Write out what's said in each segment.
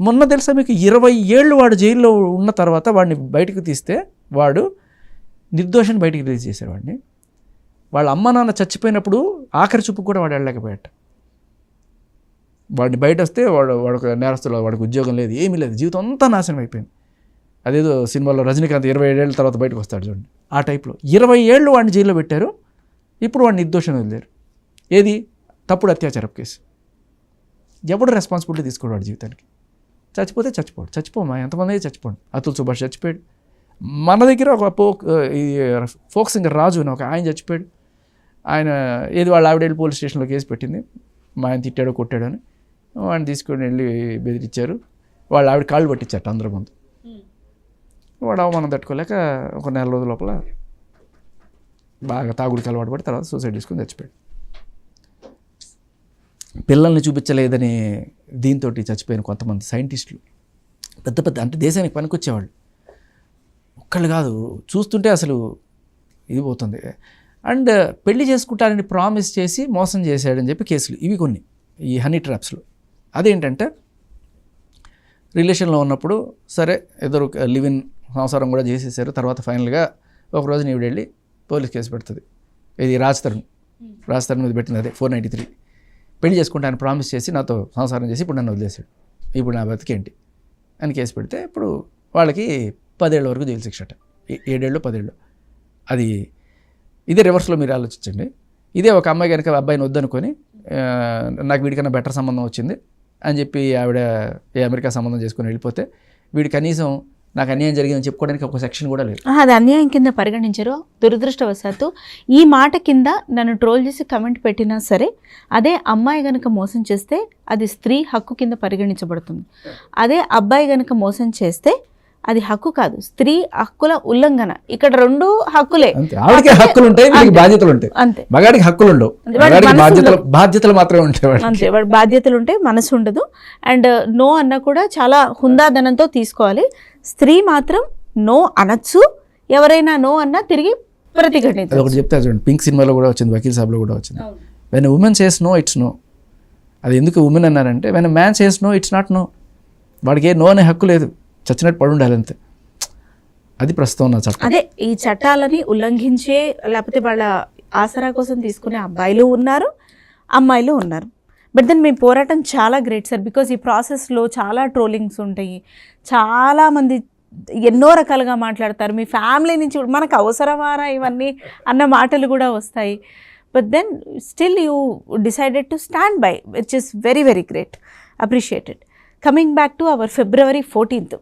మొన్న తెలుసా మీకు 20 ఏళ్ళు వాడు జైల్లో ఉన్న తర్వాత వాడిని బయటకు తీస్తే వాడు నిర్దోషాన్ని బయటికి రిలీజ్ చేశారు వాడిని. వాళ్ళ అమ్మ నాన్న చచ్చిపోయినప్పుడు ఆఖరి చూపు కూడా వాడు వెళ్ళలేకపోయాట. వాడిని బయట వస్తే వాడు నేరస్తులు, వాడికి ఉద్యోగం లేదు, ఏమీ లేదు, జీవితం అంతా నాశనం అయిపోయింది. అదేదో సినిమాలో రజనీకాంత్ 27 ఏళ్ళ తర్వాత బయటకు వస్తాడు చూడండి, ఆ టైప్లో 20 ఏళ్ళు వాడిని జైల్లో పెట్టారు. ఇప్పుడు వాడిని నిర్దోషం వదిలేరు. ఏది? తప్పుడు అత్యాచారపు కేసు. ఎవడు రెస్పాన్సిబిలిటీ తీసుకోడు వాడి జీవితానికి. చచ్చిపోతే చచ్చిపోడు, చచ్చిపోమా, ఎంతమంది చచ్చిపోడు. అతుల్ సుభాష్ చచ్చిపోయాడు. మన దగ్గర ఒక ఫోక్ సింగర్ రాజు అని ఒక ఆయన చచ్చిపోయాడు. ఆయన ఏది వాళ్ళ ఆవిడ వెళ్ళి పోలీస్ స్టేషన్లో కేసు పెట్టింది, మా ఆయన తిట్టాడో కొట్టాడో అని. వాడిని తీసుకొని వెళ్ళి బెదిరించారు. వాళ్ళ ఆవిడ కాళ్ళు పట్టించారట అందరి ముందు. వాడు అవమానం తట్టుకోలేక ఒక నెల రోజుల లోపల బాగా తాగుడికి అలవాటు పడి తర్వాత సూసైడ్ చేసుకుని చచ్చిపోయాడు. పిల్లల్ని చూపించలేదని దీంతో చచ్చిపోయిన కొంతమంది సైంటిస్టులు, పెద్ద పెద్ద, అంటే దేశానికి పనికొచ్చేవాళ్ళు. ఒక్కళ్ళు కాదు, చూస్తుంటే అసలు ఇది పోతుంది. అండ్ పెళ్లి చేసుకుంటారని ప్రామిస్ చేసి మోసం చేశాడని చెప్పి కేసులు ఇవి కొన్ని, ఈ హనీ ట్రాప్స్లో. అదేంటంటే రిలేషన్లో ఉన్నప్పుడు సరే ఎదురు లివ్ ఇన్ సంసారం కూడా చేసేసారు. తర్వాత ఫైనల్గా ఒకరోజు నీవిడ వెళ్ళి పోలీస్ కేసు పెడుతుంది. ఇది రాజ్ తరుణ్ మీద పెట్టింది, అదే 493. పెళ్లి చేసుకుంటే ఆయన ప్రామిస్ చేసి నాతో సంసారం చేసి ఇప్పుడు నన్ను వదిలేశాడు, ఇప్పుడు నా బతికేంటి అని కేసు పెడితే ఇప్పుడు వాళ్ళకి 10 ఏళ్ళ వరకు జైలు శిక్ష అట. 7 ఏళ్ళు 10 ఏళ్ళు. అది ఇదే రివర్స్లో మీరు ఆలోచించండి. ఇదే ఒక అమ్మాయి కనుక అబ్బాయిని వద్దనుకొని నాకు వీడికన్నా బెటర్ సంబంధం వచ్చింది అని చెప్పి ఆవిడ అమెరికా సంబంధం చేసుకొని వెళ్ళిపోతే వీడి కనీసం నాకు అన్యాయం జరిగిందని చెప్పుకోవడానికి ఒక సెక్షన్ కూడా లేదు. అది అన్యాయం కింద పరిగణించరు. దురదృష్టవశాత్తు ఈ మాట కింద నన్ను ట్రోల్ చేసి కమెంట్ పెట్టినా సరే అదే అమ్మాయి గనక మోసం చేస్తే అది స్త్రీ హక్కు కింద పరిగణించబడుతుంది. అదే అబ్బాయి గనక మోసం చేస్తే అది హక్కు కాదు, స్త్రీ హక్కుల ఉల్లంఘన. ఇక్కడ 2 హక్కులే. ఆవిడకి హక్కులు ఉంటాయి, బాధ్యతలు ఉంటాయి. అంతే. మగాడికి హక్కులు ఉండవు, బాధ్యతలు మాత్రమే ఉంటాయి. అంతే, వాడి బాధ్యతలు ఉంటాయి, మనసు ఉండదు. అండ్ నో అన్న కూడా చాలా హుందాదనంతో తీసుకోవాలి. స్త్రీ మాత్రం నో అనొచ్చు, ఎవరైనా నో అన్నా తిరిగి ప్రతిఘటించాలి. ఒకటి చెప్తా చూడండి, పింక్ సినిమాలో కూడా వచ్చింది, వకీల్ సాబ్లో కూడా వచ్చింది. When women says no it's no. అది ఎందుకు ఉమెన్ అన్నారంటే when man says no it's not no. వాడికి నో అనే హక్కు లేదు, చచ్చినట్టు పడి ఉండాలి అంతే. అది ప్రస్తుతం ఉన్న చట్టం. అదే ఈ చట్టాలని ఉల్లంఘించే లేకపోతే వాళ్ళ ఆసరా కోసం తీసుకునే అబ్బాయిలు ఉన్నారు, అమ్మాయిలు ఉన్నారు. బట్ దెన్ మీ పోరాటం చాలా గ్రేట్ సార్. బికాజ్ ఈ ప్రాసెస్లో చాలా ట్రోలింగ్స్ ఉంటాయి, చాలామంది ఎన్నో రకాలుగా మాట్లాడతారు. మీ ఫ్యామిలీ నుంచి మనకు అవసరమారా ఇవన్నీ అన్న మాటలు కూడా వస్తాయి. But then still you decided to stand by, which is very very great, appreciated. Coming back to our February 14th,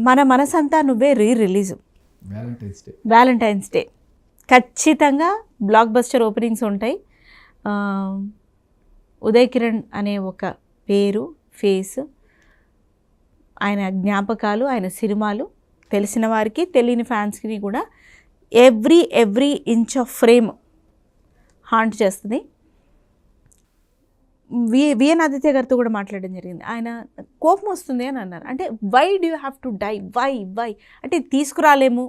మన మనసంతా నువ్వే రిలీజ్, వ్యాలంటైన్స్ డే. ఖచ్చితంగా బ్లాక్ బస్టర్ ఓపెనింగ్స్ ఉంటాయి. ఉదయ్ కిరణ్ అనే ఒక పేరు, ఫేస్, ఆయన జ్ఞాపకాలు, ఆయన సినిమాలు తెలిసిన వారికి తెలియని ఫ్యాన్స్కి కూడా every inch of frame haunt చేస్తుంది. విఎన్ ఆదిత్య గారితో కూడా మాట్లాడడం జరిగింది. ఆయన కోపం వస్తుంది అని అన్నారు. అంటే why do you have to die, why అంటే తీసుకురాలేము,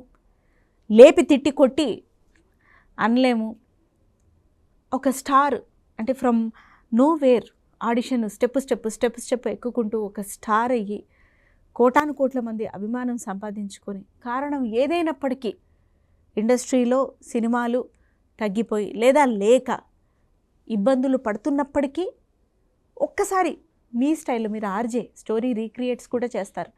లేపి తిట్టి కొట్టి అనలేము. ఒక స్టార్ అంటే from nowhere audition step ఎక్కుకుంటూ ఒక స్టార్ అయ్యి కోటాను కోట్ల మంది అభిమానం సంపాదించుకొని, కారణం ఏదైనప్పటికీ ఇండస్ట్రీలో సినిమాలు తగ్గిపోయి లేదా లేక ఇబ్బందులు పడుతున్నప్పటికీ ఒక్కసారి మీ స్టైల్లో మీరు ఆర్జే స్టోరీ రీక్రియేట్స్ కూడా చేస్తారు.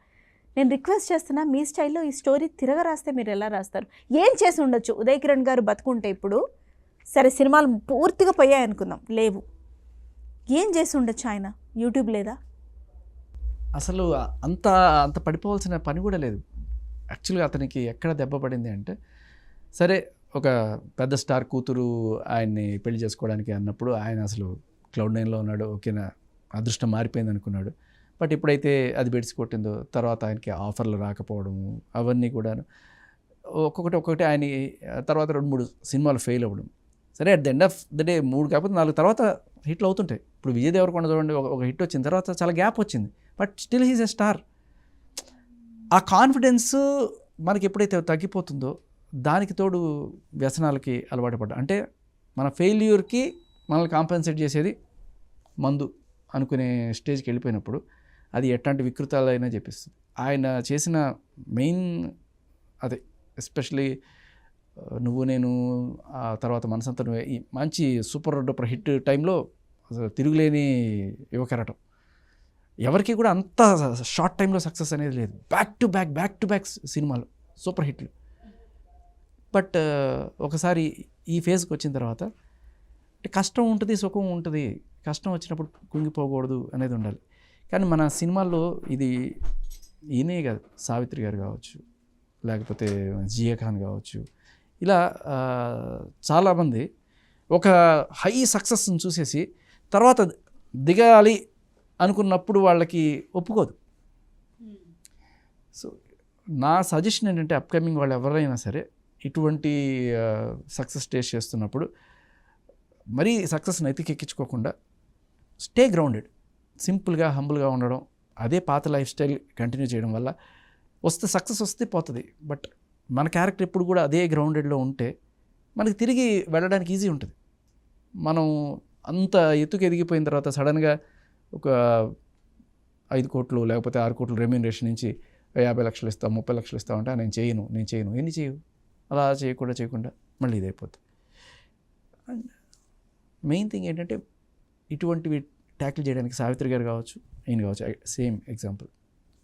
నేను రిక్వెస్ట్ చేస్తున్నా, మీ స్టైల్లో ఈ స్టోరీ తిరగ రాస్తే మీరు ఎలా రాస్తారు? ఏం చేసి ఉండొచ్చు? ఉదయ్ కిరణ్ గారు బతుకుంటే ఇప్పుడు సరే సినిమాలు పూర్తిగా పోయాయి అనుకుందాం, లేవు, ఏం చేసి ఉండొచ్చు ఆయన? యూట్యూబ్ లేదా? అసలు అంత పడిపోవాల్సిన పని కూడా లేదు. యాక్చువల్గా అతనికి ఎక్కడ దెబ్బ పడింది అంటే, సరే ఒక పెద్ద స్టార్ కూతురు ఆయన్ని పెళ్లి చేసుకోవడానికి అన్నప్పుడు ఆయన అసలు Cloud9లో ఉన్నాడు, ఓకేనా, అదృష్టం మారిపోయింది అనుకున్నాడు. బట్ ఎప్పుడైతే అది బెడిసి కొట్టిందో తర్వాత ఆయనకి ఆఫర్లు రాకపోవడము అవన్నీ కూడాను ఒక్కొక్కటి ఆయన తర్వాత 2-3 సినిమాలు ఫెయిల్ అవ్వడం. సరే at the end of the day 3 కాకపోతే 4 తర్వాత హిట్లు అవుతుంటాయి. ఇప్పుడు విజయ్ దేవరకొండ చూడండి, ఒక హిట్ వచ్చిన తర్వాత చాలా గ్యాప్ వచ్చింది, but still he's a star. ఆ కాన్ఫిడెన్స్ మనకి ఎప్పుడైతే తగ్గిపోతుందో దానికి తోడు వ్యసనాలకి అలవాటు పడ్డా. అంటే మన ఫెయిల్యూర్కి మనల్ని కాంపెన్సేట్ చేసేది మందు అనుకునే స్టేజ్కి వెళ్ళిపోయినప్పుడు అది ఎట్లాంటి వికృతాలైనా చెప్పిస్తుంది. ఆయన చేసిన మెయిన్ అదే, ఎస్పెషలీ నువ్వు నేను, ఆ తర్వాత మనసంతా నువ్వే, ఈ మంచి సూపర్ డూపర్ హిట్ టైంలో అసలు తిరుగులేని యువకెరటం. ఎవరికి కూడా అంత షార్ట్ టైంలో సక్సెస్ అనేది లేదు. బ్యాక్ టు బ్యాక్ సినిమాలు సూపర్ హిట్లు. బట్ ఒకసారి ఈ ఫేజ్కి వచ్చిన తర్వాత కష్టం ఉంటుంది, సుఖం ఉంటుంది. కష్టం వచ్చినప్పుడు కుంగిపోకూడదు అనేది ఉండాలి. కానీ మన సినిమాల్లో ఇది ఈయనే కాదు, సావిత్రి గారు కావచ్చు, లేకపోతే జియా ఖాన్ కావచ్చు, ఇలా చాలామంది ఒక హై సక్సెస్ని చూసేసి తర్వాత దిగాలి అనుకున్నప్పుడు వాళ్ళకి ఒప్పుకోదు. సో నా సజెషన్ ఏంటంటే అప్కమింగ్ వాళ్ళు ఎవరైనా సరే ఇటువంటి సక్సెస్ టేస్ట్ చేస్తున్నప్పుడు మరీ సక్సెస్ని ఎత్తికెక్కించుకోకుండా స్టే గ్రౌండెడ్, సింపుల్గా హంబుల్గా ఉండడం, అదే పాత లైఫ్ స్టైల్ కంటిన్యూ చేయడం వల్ల వస్తే సక్సెస్ వస్తే పోతుంది. బట్ మన క్యారెక్టర్ ఎప్పుడు కూడా అదే గ్రౌండెడ్లో ఉంటే మనకి తిరిగి వెళ్ళడానికి ఈజీ ఉంటుంది. మనం అంత ఎత్తుకు ఎదిగిపోయిన తర్వాత సడన్గా ఒక 5 కోట్లు లేకపోతే 6 కోట్ల రెమ్యూనరేషన్ నుంచి 50 లక్షలు ఇస్తాం, 30 లక్షలు ఇస్తాం అంటే నేను చేయను ఎన్ని చేయవు, అలా చేయకుండా మళ్ళీ ఇదైపోతుంది. అండ్ మెయిన్ థింగ్ ఏంటంటే ఇటువంటివి ట్యాకిల్ చేయడానికి సావిత్రి గారు కావచ్చు, ఈయన కావచ్చు, సేమ్ ఎగ్జాంపుల్.